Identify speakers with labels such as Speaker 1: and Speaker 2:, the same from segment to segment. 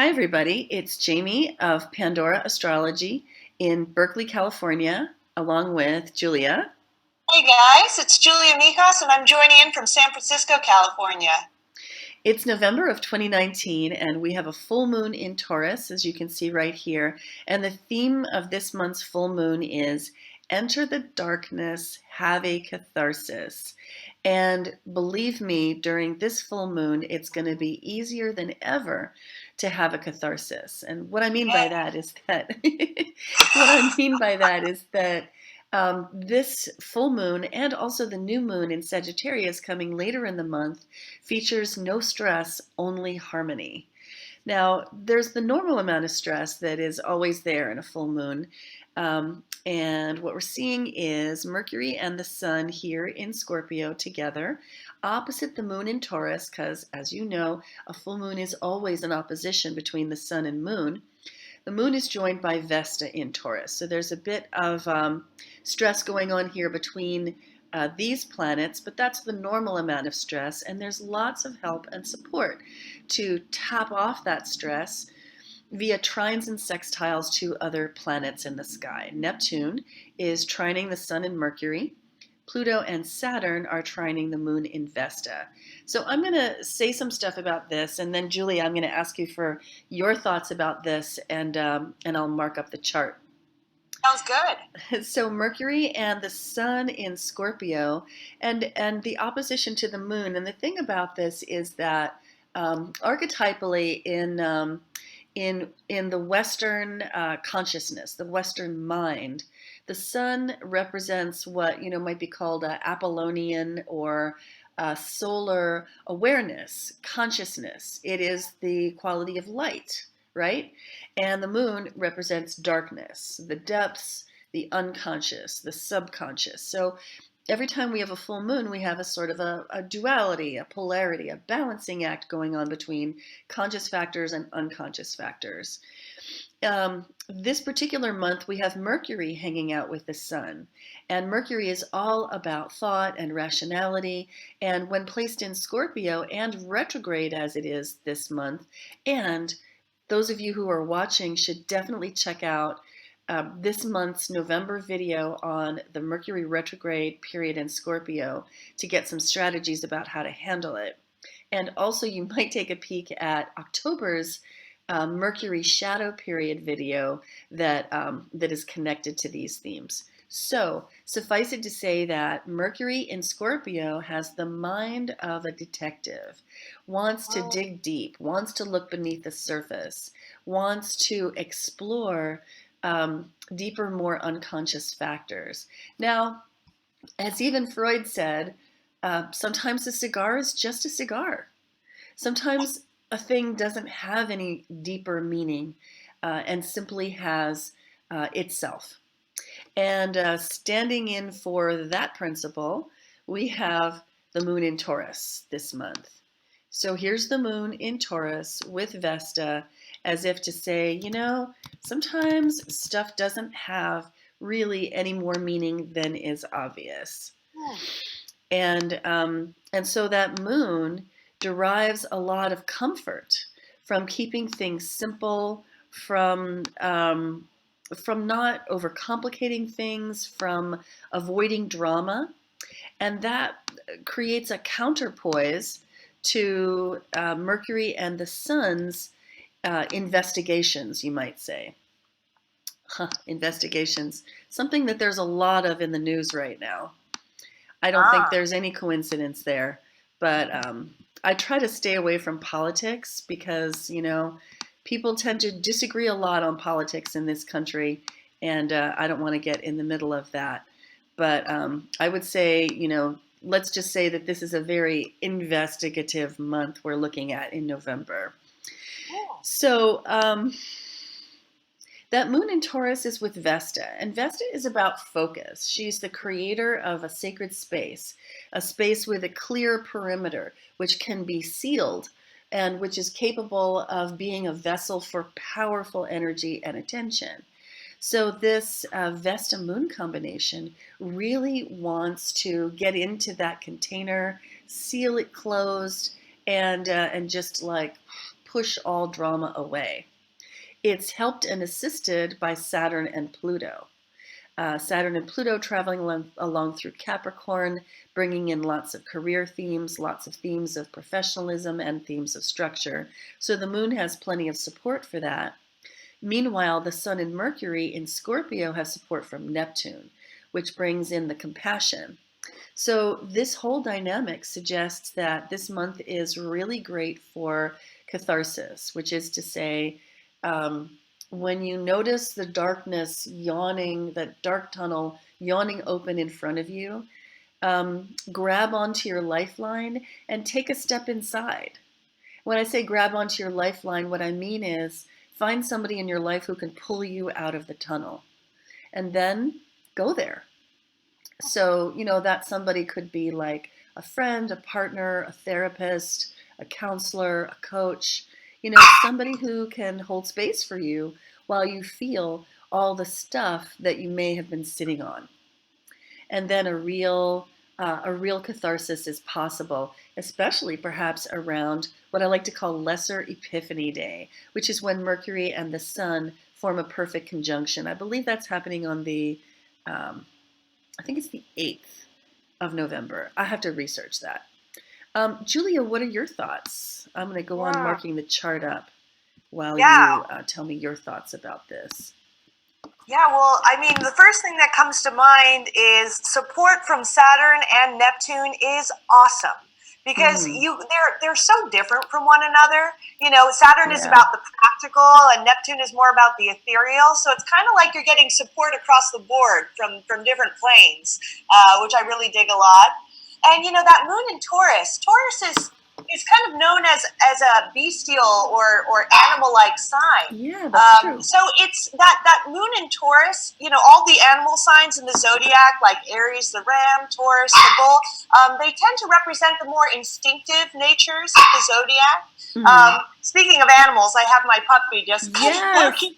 Speaker 1: Hi, everybody. It's Jamie of Pandora Astrology in Berkeley, California, along with Julia.
Speaker 2: Hey guys, it's Julia Mikos and I'm joining in from San Francisco, California.
Speaker 1: It's November of 2019, and we have a full moon in Taurus, as you can see right here. And the theme of this month's full moon is Enter the Darkness, Have a Catharsis. And believe me, during this full moon, it's going to be easier than ever to have a catharsis. And what I mean by
Speaker 2: Yeah.
Speaker 1: that is that, what I mean by that is that this full moon and also the new moon in Sagittarius coming later in the month features no stress, only harmony. Now, there's the normal amount of stress that is always there in a full moon. And what we're seeing is Mercury and the Sun here in Scorpio together, opposite the moon in Taurus, because as you know, a full moon is always an opposition between the Sun and moon. The moon is joined by Vesta in Taurus. So there's a bit of stress going on here between these planets, but that's the normal amount of stress. And there's lots of help and support to tap off that stress via trines and sextiles to other planets in the sky. Neptune is trining the Sun and Mercury. Pluto and Saturn are trining the moon in Vesta. So I'm going to say some stuff about this, and then Julie, I'm going to ask you for your thoughts about this, and I'll mark up the chart.
Speaker 2: Sounds good.
Speaker 1: So Mercury and the Sun in Scorpio, and the opposition to the moon. And the thing about this is that archetypally in the Western consciousness, the Western mind, the Sun represents what might be called Apollonian or solar awareness, consciousness. It is the quality of light, right? And the Moon represents darkness, the depths, the unconscious, the subconscious. So every time we have a full moon, we have a sort of a duality, a polarity, a balancing act going on between conscious factors and unconscious factors. This particular month, we have Mercury hanging out with the Sun. And Mercury is all about thought and rationality. And when placed in Scorpio and retrograde as it is this month, and those of you who are watching should definitely check out this month's November video on the Mercury retrograde period in Scorpio to get some strategies about how to handle it. And also you might take a peek at October's Mercury shadow period video that is connected to these themes. So suffice it to say that Mercury in Scorpio has the mind of a detective, wants to dig deep, wants to look beneath the surface, wants to explore deeper, more unconscious factors. Now, as even Freud said, sometimes a cigar is just a cigar. Sometimes a thing doesn't have any deeper meaning and simply has itself. And standing in for that principle, we have the moon in Taurus this month. So here's the moon in Taurus with Vesta, as if to say, sometimes stuff doesn't have really any more meaning than is obvious. And so that moon derives a lot of comfort from keeping things simple, from not overcomplicating things, from avoiding drama. And that creates a counterpoise to Mercury and the Sun's investigations, you might say. Investigations, something that there's a lot of in the news right now. I don't think there's any coincidence there, but I try to stay away from politics because, people tend to disagree a lot on politics in this country, and I don't want to get in the middle of that. But I would say, let's just say that this is a very investigative month we're looking at in November. So that moon in Taurus is with Vesta, and Vesta is about focus. She's the creator of a sacred space, a space with a clear perimeter, which can be sealed and which is capable of being a vessel for powerful energy and attention. So this Vesta moon combination really wants to get into that container, seal it closed, and just like push all drama away. It's helped and assisted by Saturn and Pluto. Saturn and Pluto traveling along through Capricorn, bringing in lots of career themes, lots of themes of professionalism and themes of structure. So the moon has plenty of support for that. Meanwhile, the Sun and Mercury in Scorpio have support from Neptune, which brings in the compassion. So this whole dynamic suggests that this month is really great for catharsis, which is to say, when you notice the darkness yawning, that dark tunnel yawning open in front of you, grab onto your lifeline and take a step inside. When I say grab onto your lifeline, what I mean is find somebody in your life who can pull you out of the tunnel and then go there. So, that somebody could be like a friend, a partner, a therapist, a counselor, a coach, somebody who can hold space for you while you feel all the stuff that you may have been sitting on. And then a real catharsis is possible, especially perhaps around what I like to call Lesser Epiphany Day, which is when Mercury and the Sun form a perfect conjunction. I believe that's happening on I think it's the 8th of November. I have to research that. Julia, what are your thoughts? I'm going to go on marking the chart up while you tell me your thoughts about this.
Speaker 2: Yeah, well, I mean, the first thing that comes to mind is support from Saturn and Neptune is awesome because they're so different from one another. Saturn is about the practical and Neptune is more about the ethereal. So it's kind of like you're getting support across the board from different planes, which I really dig a lot. And that moon in Taurus is kind of known as a bestial or animal-like sign.
Speaker 1: Yeah, that's true.
Speaker 2: So it's that moon in Taurus, all the animal signs in the zodiac, like Aries, the ram, Taurus, the bull, they tend to represent the more instinctive natures of the zodiac. Speaking of animals, I have my puppy just barking.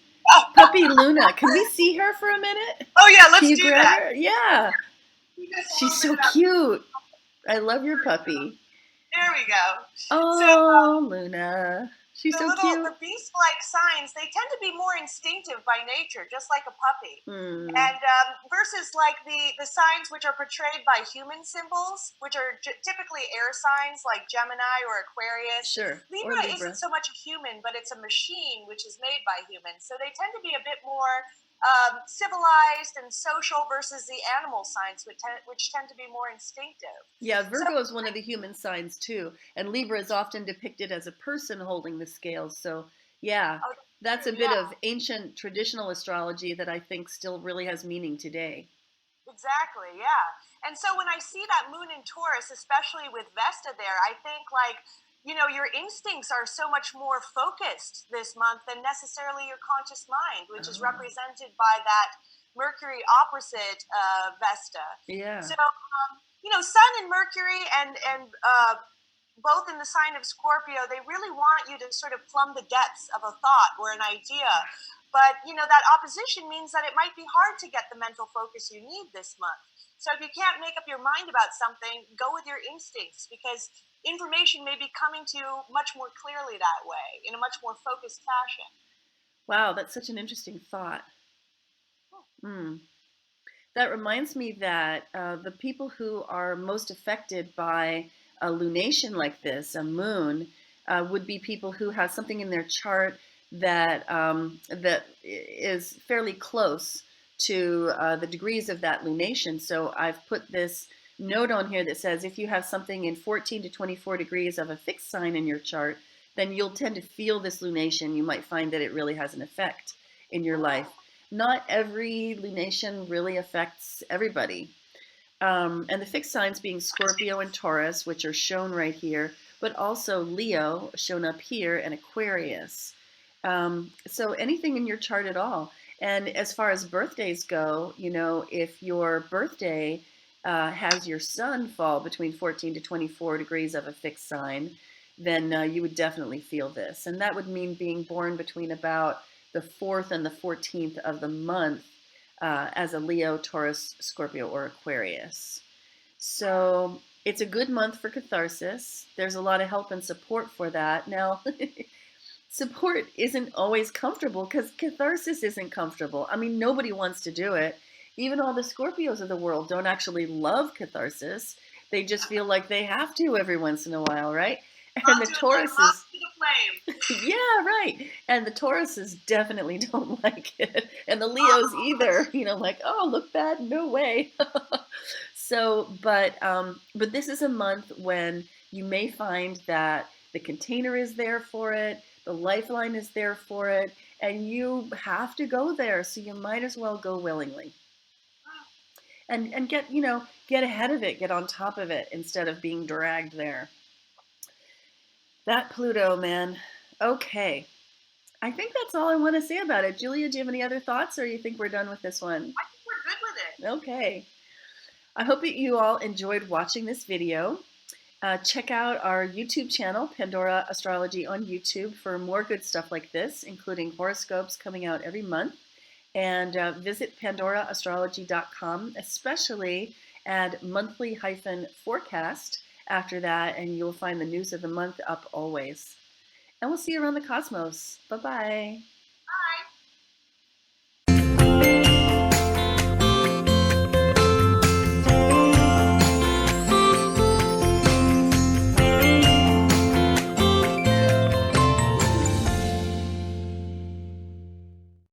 Speaker 1: Puppy Luna. Can we see her for a minute?
Speaker 2: Oh, yeah, let's do that.
Speaker 1: Her? Yeah. She's so cute. I love your puppy.
Speaker 2: There we go.
Speaker 1: Oh, Luna. She's so cute.
Speaker 2: The beast-like signs, they tend to be more instinctive by nature, just like a puppy. And versus like the signs which are portrayed by human symbols, which are typically air signs like Gemini or Aquarius.
Speaker 1: Sure.
Speaker 2: Libra isn't so much a human, but it's a machine which is made by humans. So they tend to be a bit more civilized and social versus the animal signs, which tend to be more instinctive.
Speaker 1: Yeah, Virgo is one of the human signs too, and Libra is often depicted as a person holding the scales. So yeah, that's a bit of ancient traditional astrology that I think still really has meaning today.
Speaker 2: Exactly, yeah. And so when I see that moon in Taurus, especially with Vesta there, I think your instincts are so much more focused this month than necessarily your conscious mind, which is represented by that Mercury opposite Vesta.
Speaker 1: Yeah.
Speaker 2: So, Sun and Mercury and both in the sign of Scorpio, they really want you to sort of plumb the depths of a thought or an idea. But, that opposition means that it might be hard to get the mental focus you need this month. So if you can't make up your mind about something, go with your instincts because information may be coming to you much more clearly that way, in a much more focused fashion.
Speaker 1: Wow, that's such an interesting thought. That reminds me that the people who are most affected by a lunation like this, a moon, would be people who have something in their chart that that is fairly close to the degrees of that lunation. So I've put this note on here that says if you have something in 14 to 24 degrees of a fixed sign in your chart, then you'll tend to feel this lunation. You might find that it really has an effect in your life. Not every lunation really affects everybody. And the fixed signs being Scorpio and Taurus, which are shown right here, but also Leo, shown up here, and Aquarius. So anything in your chart at all. And as far as birthdays go, if your birthday has your sun fall between 14 to 24 degrees of a fixed sign, then you would definitely feel this. And that would mean being born between about the 4th and the 14th of the month as a Leo, Taurus, Scorpio, or Aquarius. So it's a good month for catharsis. There's a lot of help and support for that. Now, support isn't always comfortable because catharsis isn't comfortable. I mean, nobody wants to do it. Even all the Scorpios of the world don't actually love catharsis. They just feel like they have to every once in a while, right? And the Tauruses, yeah, right. And the Tauruses definitely don't like it. And the Leos either, like, oh, look bad, no way. So, but this is a month when you may find that the container is there for it, the lifeline is there for it, and you have to go there. So you might as well go willingly. And get, get ahead of it, get on top of it instead of being dragged there. That Pluto, man. Okay. I think that's all I want to say about it. Julia, do you have any other thoughts, or you think we're done with this one?
Speaker 2: I think we're good with it.
Speaker 1: Okay. I hope that you all enjoyed watching this video. Check out our YouTube channel, Pandora Astrology on YouTube, for more good stuff like this, including horoscopes coming out every month. And visit pandoraastrology.com, especially add monthly-forecast after that, and you'll find the news of the month up always. And we'll see you around the cosmos. Bye-bye.